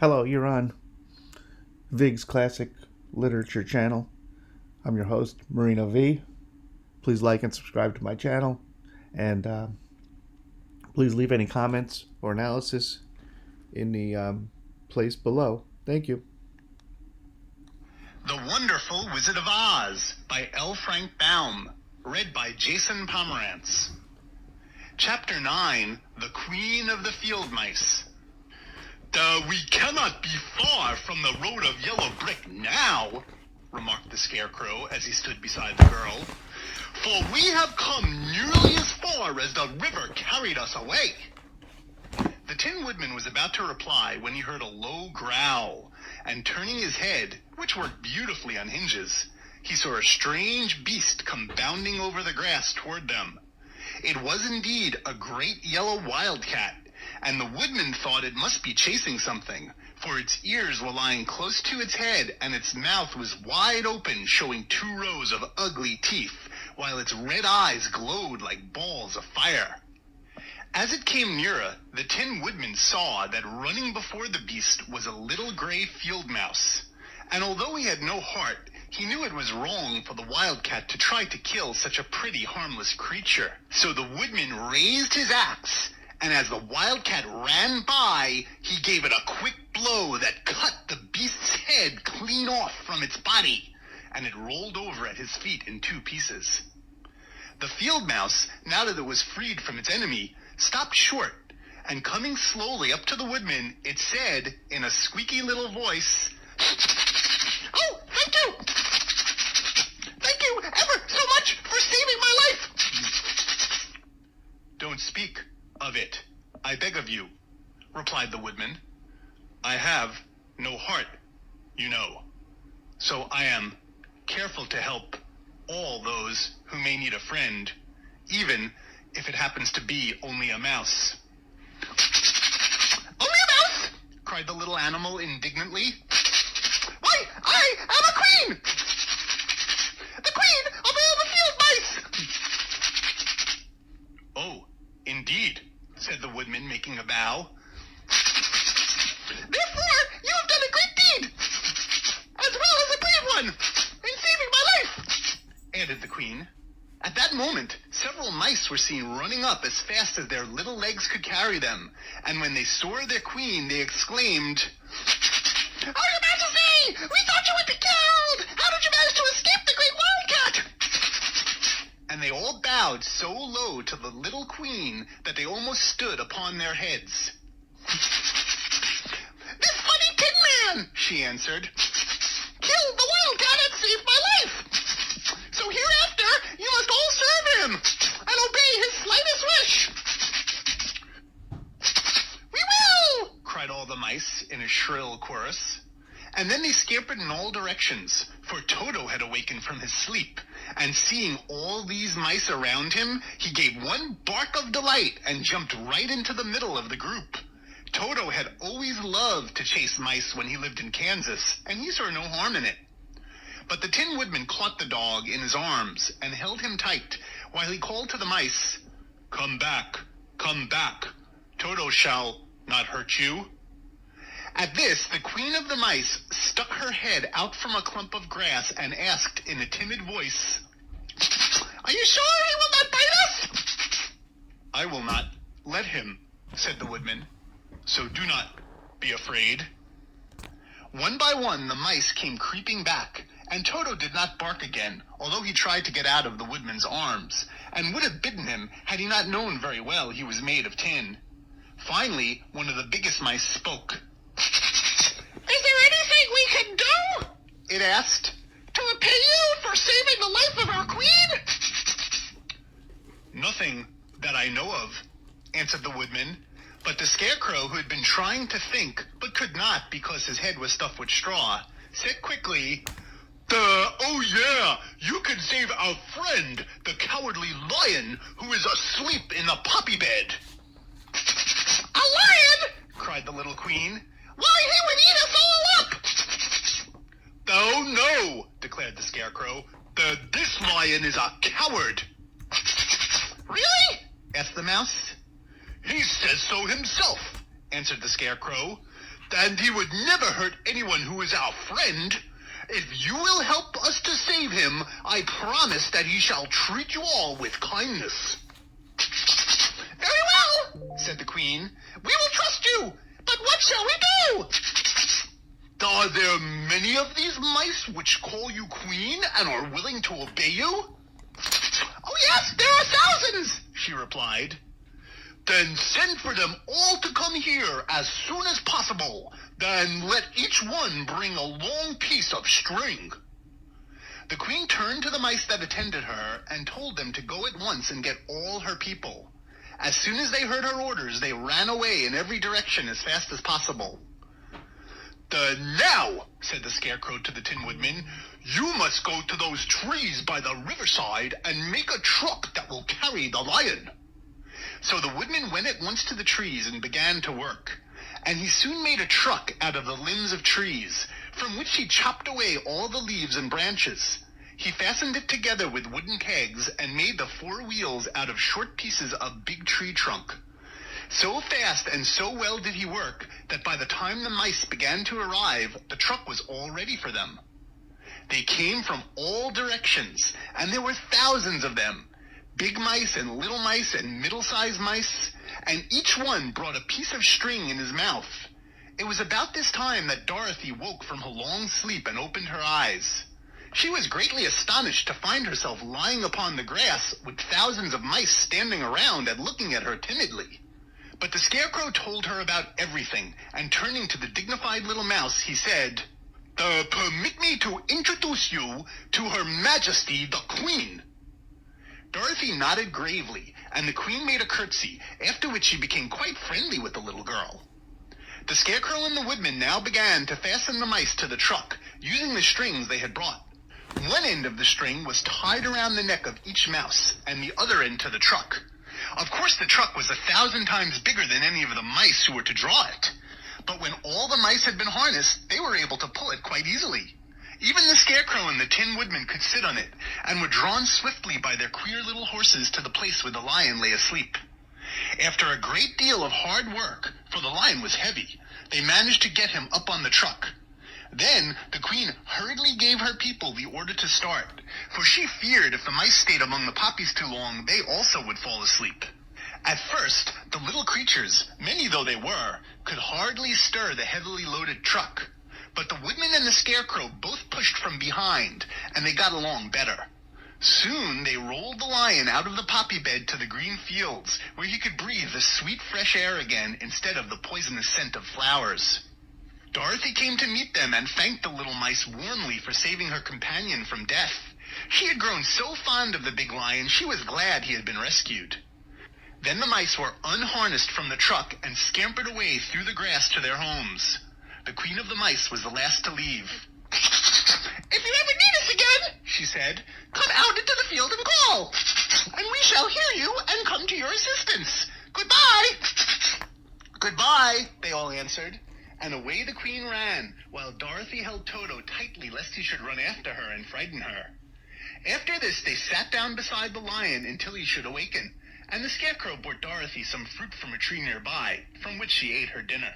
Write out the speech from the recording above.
Hello, you're on Vig's Classic Literature channel. I'm your host, Marino V. Please like and subscribe to my channel, and please leave any comments or analysis in the place below. Thank you. The Wonderful Wizard of Oz by L. Frank Baum, read by Jason Pomerantz. Chapter 9, The Queen of the Field Mice. We cannot be far from the road of yellow brick now, remarked the Scarecrow as he stood beside the girl, for we have come nearly as far as the river carried us away. The Tin Woodman was about to reply when he heard a low growl, and turning his head, which worked beautifully on hinges, he saw a strange beast come bounding over the grass toward them. It was indeed a great yellow wildcat, and the Woodman thought it must be chasing something, for its ears were lying close to its head, and its mouth was wide open, showing 2 rows of ugly teeth, while its red eyes glowed like balls of fire. As it came nearer, the Tin Woodman saw that running before the beast was a little gray field mouse, and although he had no heart, he knew it was wrong for the wildcat to try to kill such a pretty, harmless creature. So the Woodman raised his axe, and as the wildcat ran by, he gave it a quick blow that cut the beast's head clean off from its body, and it rolled over at his feet in 2 pieces. The field mouse, now that it was freed from its enemy, stopped short, and coming slowly up to the Woodman, it said in a squeaky little voice, "Oh, thank you! Thank you ever so much for saving my life!" "Don't speak of it, I beg of you," replied the Woodman. "I have no heart, you know, so I am careful to help all those who may need a friend, even if it happens to be only a mouse." "Only a mouse?" cried the little animal indignantly. "Why, I am a queen! The queen of all the field mice!" "Oh, indeed," said the Woodman, making a bow. "Therefore, you have done a great deed, as well as a brave one, in saving my life," added the Queen. At that moment, several mice were seen running up as fast as their little legs could carry them, and when they saw their queen, they exclaimed, "Oh, Your Majesty! We thought you would be killed! How did you manage to escape the great wildcat?" And they all bowed so low to the little queen that they almost stood upon their heads. "This funny Tin Man," she answered, "killed the wildcat and saved my life. So hereafter, you must all serve him and obey his slightest wish." "We will!" cried all the mice in a shrill chorus. And then they scampered in all directions, for Toto had awakened from his sleep, and seeing all these mice around him, he gave one bark of delight and jumped right into the middle of the group. Toto had always loved to chase mice when he lived in Kansas, and he saw no harm in it. But the Tin Woodman caught the dog in his arms and held him tight, while he called to the mice, come back, Toto shall not hurt you." At this, the Queen of the Mice stuck her head out from a clump of grass and asked in a timid voice, "Are you sure he will not bite us?" "I will not let him," said the Woodman, "so do not be afraid." One by one, the mice came creeping back, and Toto did not bark again, although he tried to get out of the Woodman's arms, and would have bitten him had he not known very well he was made of tin. Finally, one of the biggest mice spoke. "Is there anything we can do?" it asked, "to repay you for saving the life of our queen?" "Nothing that I know of," answered the Woodman, but the Scarecrow, who had been trying to think, but could not because his head was stuffed with straw, said quickly, "Oh yeah, you can save our friend, the Cowardly Lion, who is asleep in the poppy bed." "A lion?" cried the little queen. "Why, he would eat us all up!" "Oh no," declared the Scarecrow. "This lion is a coward." "Really?" asked the mouse. "He says so himself," answered the Scarecrow. And he would never hurt anyone who is our friend. If you will help us to save him, I promise that he shall treat you all with kindness." "Very well," said the Queen. "We will trust you. But what shall we do?" "Are there many of these mice which call you Queen and are willing to obey you?" "Oh yes, there are thousands," she replied. "Then send for them all to come here as soon as possible. Then let each one bring a long piece of string." The Queen turned to the mice that attended her and told them to go at once and get all her people. As soon as they heard her orders, they ran away in every direction as fast as possible. "Now," said the Scarecrow to the Tin Woodman, "you must go to those trees by the riverside and make a truck that will carry the lion." So the Woodman went at once to the trees and began to work. And he soon made a truck out of the limbs of trees, from which he chopped away all the leaves and branches. He fastened it together with wooden kegs and made the 4 wheels out of short pieces of big tree trunk. So fast and so well did he work that by the time the mice began to arrive, the truck was all ready for them. They came from all directions, and there were thousands of them, big mice and little mice and middle-sized mice, and each one brought a piece of string in his mouth. It was about this time that Dorothy woke from her long sleep and opened her eyes. She was greatly astonished to find herself lying upon the grass with thousands of mice standing around and looking at her timidly. But the Scarecrow told her about everything, and turning to the dignified little mouse, he said, "Permit me to introduce you to Her Majesty the Queen." Dorothy nodded gravely, and the Queen made a curtsy, after which she became quite friendly with the little girl. The Scarecrow and the Woodman now began to fasten the mice to the truck, using the strings they had brought. One end of the string was tied around the neck of each mouse, and the other end to the truck. Of course, the truck was 1,000 times bigger than any of the mice who were to draw it. But when all the mice had been harnessed, they were able to pull it quite easily. Even the Scarecrow and the Tin Woodman could sit on it, and were drawn swiftly by their queer little horses to the place where the lion lay asleep. After a great deal of hard work, for the lion was heavy, they managed to get him up on the truck. Then the Queen hurriedly gave her people the order to start, for she feared if the mice stayed among the poppies too long, they also would fall asleep. At first, the little creatures, many though they were, could hardly stir the heavily loaded truck. But the Woodman and the Scarecrow both pushed from behind, and they got along better. Soon they rolled the lion out of the poppy bed to the green fields, where he could breathe the sweet fresh air again instead of the poisonous scent of flowers. Dorothy came to meet them and thanked the little mice warmly for saving her companion from death. She had grown so fond of the big lion, she was glad he had been rescued. Then the mice were unharnessed from the truck and scampered away through the grass to their homes. The Queen of the Mice was the last to leave. "If you ever need us again," she said, "come out into the field and call, and we shall hear you and come to your assistance. Goodbye." "Goodbye," they all answered, and away the Queen ran, while Dorothy held Toto tightly lest he should run after her and frighten her. After this they sat down beside the lion until he should awaken, and the Scarecrow brought Dorothy some fruit from a tree nearby, from which she ate her dinner.